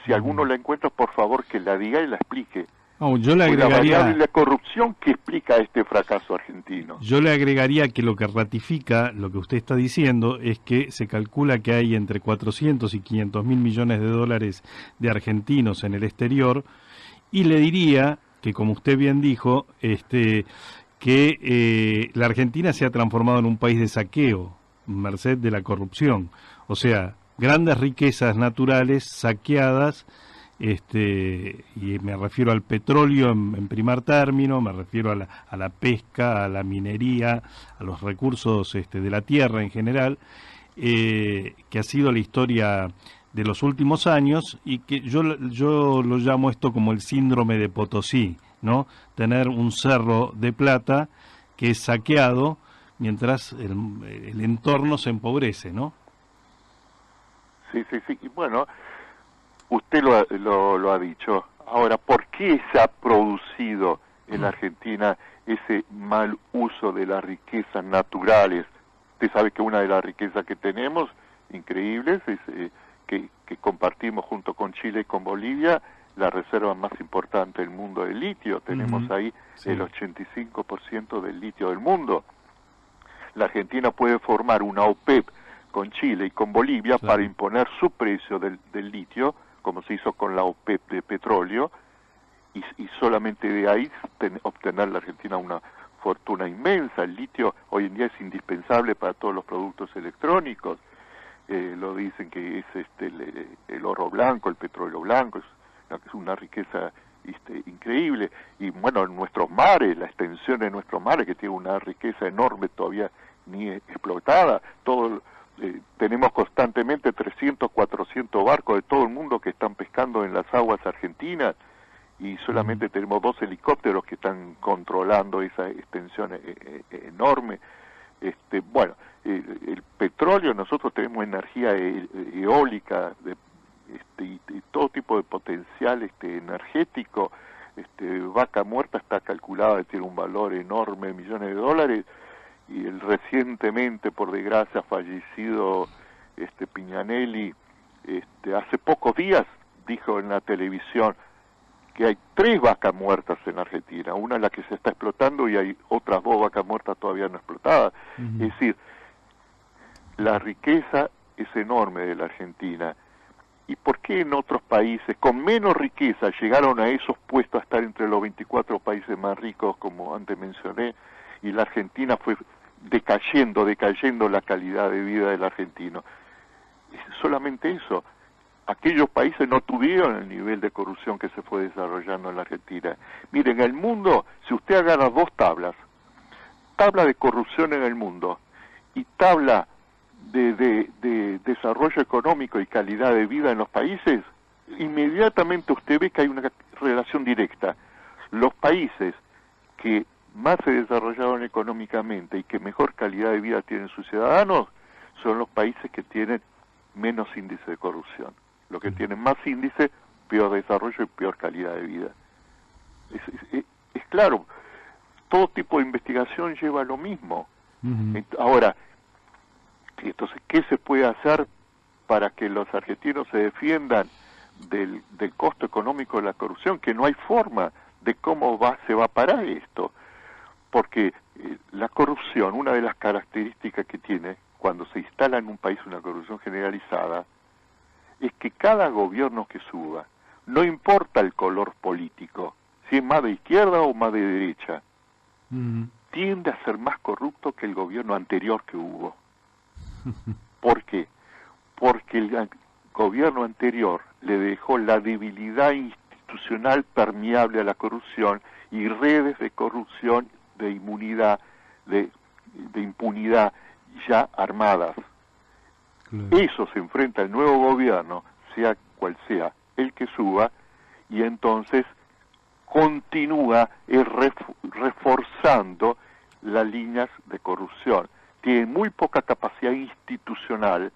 Si alguno la encuentra, por favor, que la diga y la explique. No, yo le agregaría... La variable de la corrupción que explica este fracaso argentino. Yo le agregaría que lo que ratifica lo que usted está diciendo es que se calcula que hay entre 400 y 500 mil millones de dólares de argentinos en el exterior, y le diría que, como usted bien dijo, que la Argentina se ha transformado en un país de saqueo, merced de la corrupción. O sea, grandes riquezas naturales saqueadas, y me refiero al petróleo en primer término, me refiero a la pesca, a la minería, a los recursos de la tierra en general, que ha sido la historia de los últimos años, y que yo lo llamo esto como el síndrome de Potosí, ¿no? Tener un cerro de plata que es saqueado mientras el entorno se empobrece, ¿no? Sí. Y bueno, usted lo ha dicho. Ahora, ¿por qué se ha producido en Argentina ese mal uso de las riquezas naturales? Usted sabe que una de las riquezas que tenemos, increíbles, es que compartimos junto con Chile y con Bolivia la reserva más importante del mundo de litio. Tenemos ahí el 85% del litio del mundo. La Argentina puede formar una OPEP con Chile y con Bolivia para imponer su precio del litio, como se hizo con la OPEP de petróleo, y solamente de ahí obtener la Argentina una fortuna inmensa. El litio hoy en día es indispensable para todos los productos electrónicos. Lo dicen que es el oro blanco, el petróleo blanco, es una riqueza increíble. Y bueno, nuestros mares, la extensión de nuestros mares, que tiene una riqueza enorme todavía ni explotada. Tenemos constantemente 300, 400 barcos de todo el mundo que están pescando en las aguas argentinas, y solamente tenemos 2 helicópteros que están controlando esa extensión enorme. Bueno, el petróleo, nosotros tenemos energía eólica y todo tipo de potencial energético. Vaca Muerta está calculada que tiene un valor enorme, millones de dólares, y el recientemente, por desgracia, fallecido Piñanelli, hace pocos días dijo en la televisión que hay 3 vacas muertas en Argentina, una es la que se está explotando y hay otras 2 vacas muertas todavía no explotadas. Es decir, la riqueza es enorme de la Argentina. ¿Y por qué en otros países con menos riqueza llegaron a esos puestos, a estar entre los 24 países más ricos, como antes mencioné, y la Argentina fue decayendo la calidad de vida del argentino? Es solamente eso. Aquellos países no tuvieron el nivel de corrupción que se fue desarrollando en la Argentina. Miren, en el mundo, si usted agarra 2 tablas, tabla de corrupción en el mundo y tabla de desarrollo económico y calidad de vida en los países, inmediatamente usted ve que hay una relación directa. Los países que más se desarrollaron económicamente y que mejor calidad de vida tienen sus ciudadanos son los países que tienen menos índice de corrupción. Los que tienen más índice, peor desarrollo y peor calidad de vida. Es claro, todo tipo de investigación lleva a lo mismo. Ahora, entonces, ¿qué se puede hacer para que los argentinos se defiendan del costo económico de la corrupción? Que no hay forma de cómo se va a parar esto. Porque la corrupción, una de las características que tiene cuando se instala en un país una corrupción generalizada, es que cada gobierno que suba, no importa el color político, si es más de izquierda o más de derecha, tiende a ser más corrupto que el gobierno anterior que hubo. ¿Por qué? Porque el gobierno anterior le dejó la debilidad institucional permeable a la corrupción y redes de corrupción, de inmunidad, de impunidad ya armadas. Eso se enfrenta al nuevo gobierno, sea cual sea el que suba, y entonces continúa reforzando las líneas de corrupción. Tiene muy poca capacidad institucional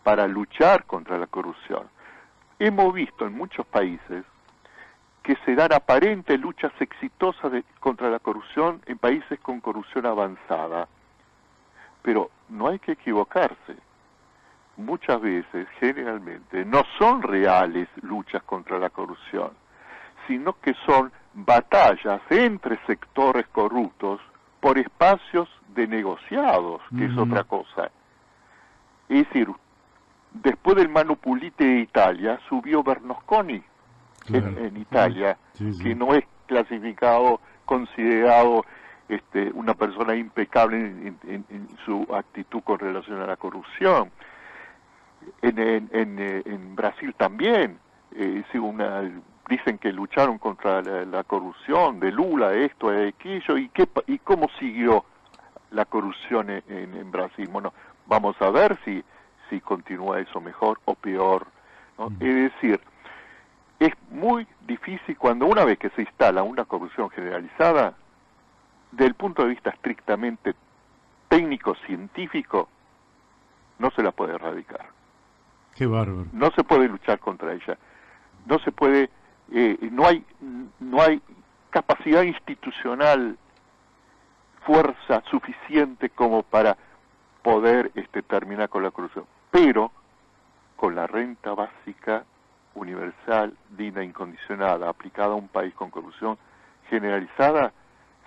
para luchar contra la corrupción. Hemos visto en muchos países que se dan aparentes luchas exitosas contra la corrupción en países con corrupción avanzada. Pero no hay que equivocarse. Muchas veces, generalmente, no son reales luchas contra la corrupción, sino que son batallas entre sectores corruptos por espacios de negociados, que es otra cosa. Es decir, después del Manu Pulite de Italia, subió Berlusconi en Italia, que no es considerado una persona impecable en su actitud con relación a la corrupción. En Brasil también, dicen que lucharon contra la corrupción de Lula, esto, aquello, y cómo siguió la corrupción en Brasil. Bueno, vamos a ver si continúa eso mejor o peor, ¿no? Es decir, es muy difícil cuando una vez que se instala una corrupción generalizada, desde el punto de vista estrictamente técnico-científico, no se la puede erradicar. Qué bárbaro. No se puede luchar contra ella. No se puede, no hay capacidad institucional, fuerza suficiente como para poder terminar con la corrupción. Pero, con la renta básica universal, digna, incondicionada, aplicada a un país con corrupción generalizada,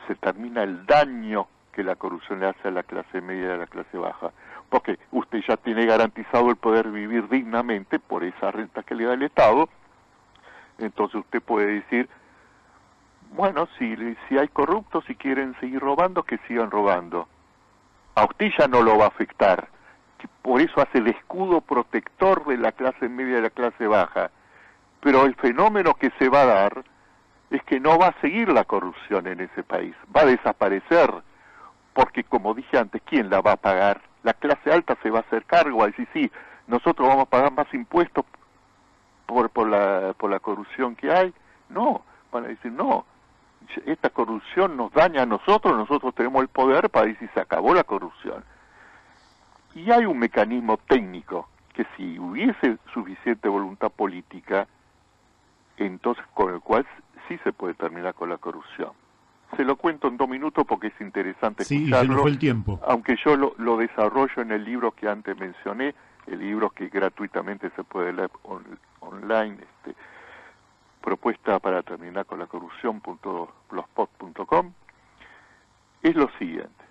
se termina el daño que la corrupción le hace a la clase media y a la clase baja. Porque usted ya tiene garantizado el poder vivir dignamente por esa renta que le da el Estado, entonces usted puede decir, bueno, si hay corruptos, si quieren seguir robando, que sigan robando. A usted ya no lo va a afectar. Por eso hace el escudo protector de la clase media y de la clase baja. Pero el fenómeno que se va a dar es que no va a seguir la corrupción en ese país, va a desaparecer, porque como dije antes, ¿quién la va a pagar? La clase alta se va a hacer cargo, va a decir, sí, nosotros vamos a pagar más impuestos por la corrupción que hay. No, van a decir, no, esta corrupción nos daña a nosotros tenemos el poder para decir, se acabó la corrupción. Y hay un mecanismo técnico que si hubiese suficiente voluntad política, entonces con el cual sí se puede terminar con la corrupción. Se lo cuento en 2 minutos porque es interesante escucharlo. Sí, se nos fue el tiempo. Aunque yo lo desarrollo en el libro que antes mencioné, el libro que gratuitamente se puede leer online, propuesta para terminar con la corrupción.blogspot.com, es lo siguiente.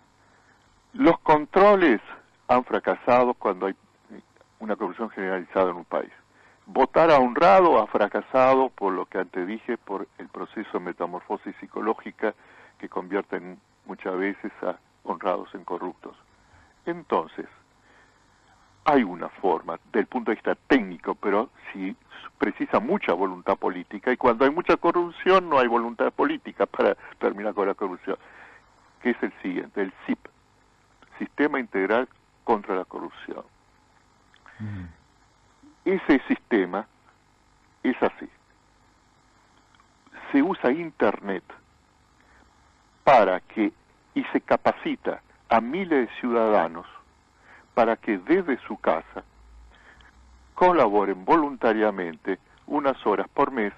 Los controles han fracasado cuando hay una corrupción generalizada en un país. Votar a honrado ha fracasado por lo que antes dije, por el proceso de metamorfosis psicológica que convierte muchas veces a honrados en corruptos. Entonces, hay una forma, del punto de vista técnico, pero si precisa mucha voluntad política, y cuando hay mucha corrupción no hay voluntad política para terminar con la corrupción, que es el siguiente, el SIP, Sistema Integral contra la Corrupción. Ese sistema es así. Se usa Internet y se capacita a miles de ciudadanos para que desde su casa colaboren voluntariamente unas horas por mes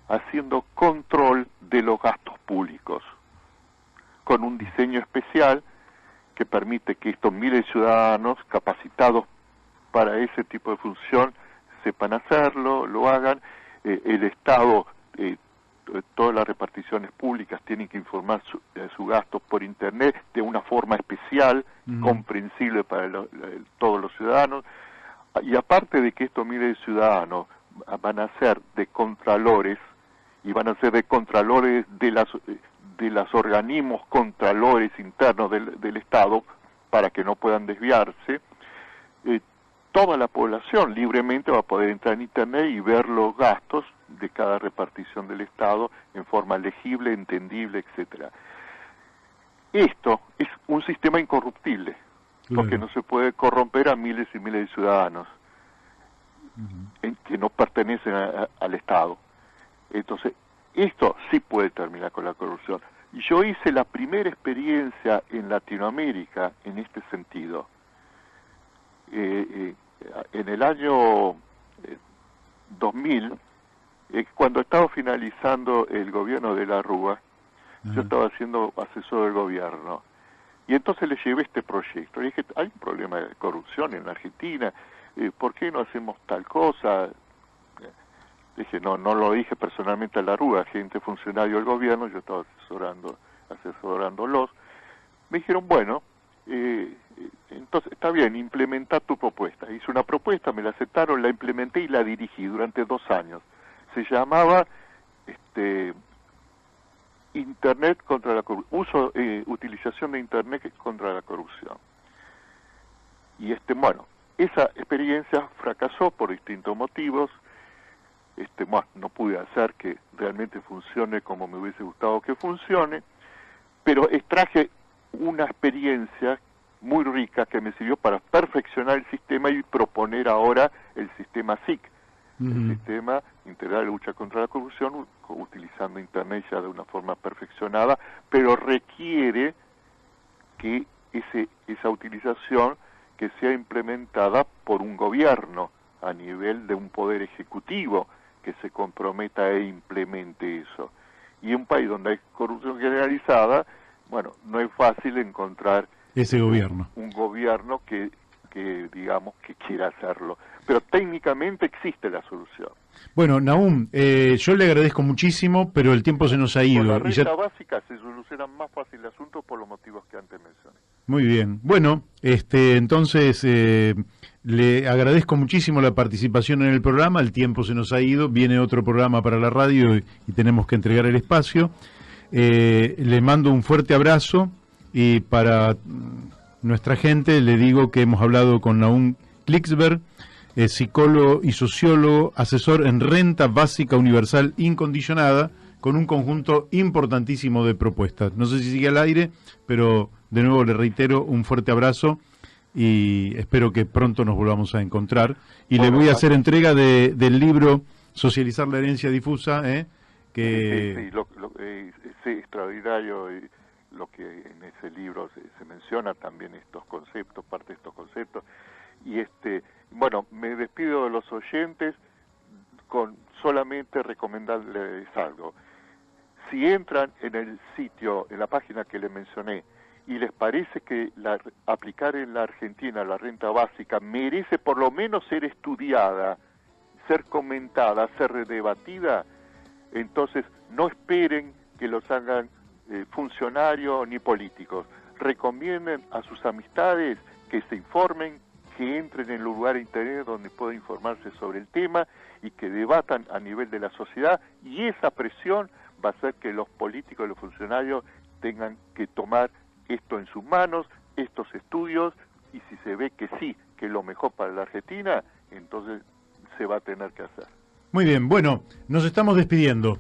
haciendo control de los gastos públicos, con un diseño especial que permite que estos miles de ciudadanos capacitados para ese tipo de función sepan hacerlo, lo hagan. El Estado, todas las reparticiones públicas tienen que informar su gasto por Internet de una forma especial, comprensible para todos los ciudadanos. Y aparte de que estos miles de ciudadanos van a ser de contralores, y van a ser de contralores de los organismos contralores internos del Estado, para que no puedan desviarse, toda la población libremente va a poder entrar en Internet y ver los gastos de cada repartición del Estado en forma legible, entendible, etcétera. Esto es un sistema incorruptible, porque no se puede corromper a miles y miles de ciudadanos que no pertenecen al Estado. Entonces, esto sí puede terminar con la corrupción. Yo hice la primera experiencia en Latinoamérica en este sentido. En el año 2000, cuando estaba finalizando el gobierno de la Rúa, yo estaba siendo asesor del gobierno, y entonces le llevé este proyecto. Le dije, hay un problema de corrupción en Argentina, ¿por qué no hacemos tal cosa? Le dije, no lo dije personalmente a la Rúa, gente funcionario del gobierno, yo estaba asesorándolos. Me dijeron, bueno, entonces está bien, implementa tu propuesta. Hice una propuesta, me la aceptaron, la implementé y la dirigí durante 2 años. Se llamaba Internet contra la corrupción, utilización de Internet contra la corrupción. Y bueno, esa experiencia fracasó por distintos motivos. No pude hacer que realmente funcione como me hubiese gustado que funcione, pero extraje una experiencia muy rica que me sirvió para perfeccionar el sistema y proponer ahora el sistema SIC, el Sistema Integral de Lucha contra la Corrupción, utilizando Internet ya de una forma perfeccionada, pero requiere que esa utilización que sea implementada por un gobierno a nivel de un poder ejecutivo que se comprometa e implemente eso. Y en un país donde hay corrupción generalizada, bueno, no es fácil encontrar ese gobierno. Un gobierno que digamos, que quiera hacerlo. Pero técnicamente existe la solución. Bueno, Nahum, yo le agradezco muchísimo, pero el tiempo se nos ha ido. Con la y renta ya... básica se soluciona más fácil el asunto por los motivos que antes mencioné. Muy bien. Bueno, entonces le agradezco muchísimo la participación en el programa. El tiempo se nos ha ido. Viene otro programa para la radio y tenemos que entregar el espacio. Le mando un fuerte abrazo y para nuestra gente le digo que hemos hablado con Nahum Klicksberg, psicólogo y sociólogo, asesor en renta básica universal incondicionada, con un conjunto importantísimo de propuestas. No sé si sigue al aire, pero de nuevo le reitero un fuerte abrazo y espero que pronto nos volvamos a encontrar. Y le voy a hacer entrega del libro Socializar la herencia difusa, que... es extraordinario lo que en ese libro se menciona también estos conceptos, parte de estos conceptos. Y bueno, me despido de los oyentes con solamente recomendarles algo. Si entran en el sitio, en la página que les mencioné, y les parece que aplicar en la Argentina la renta básica merece por lo menos ser estudiada, ser comentada, ser debatida, entonces no esperen que los hagan funcionarios ni políticos. Recomienden a sus amistades que se informen, que entren en el lugar de interés donde puedan informarse sobre el tema y que debatan a nivel de la sociedad, y esa presión va a hacer que los políticos y los funcionarios tengan que tomar esto en sus manos, estos estudios, y si se ve que sí, que es lo mejor para la Argentina, entonces se va a tener que hacer. Muy bien, bueno, nos estamos despidiendo,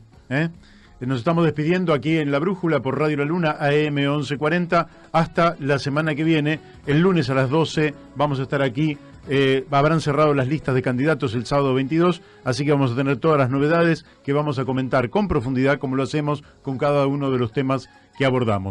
Nos estamos despidiendo aquí en La Brújula por Radio La Luna, AM 1140, hasta la semana que viene. El lunes a las 12 vamos a estar aquí. Habrán cerrado las listas de candidatos el sábado 22, así que vamos a tener todas las novedades que vamos a comentar con profundidad, como lo hacemos con cada uno de los temas que abordamos.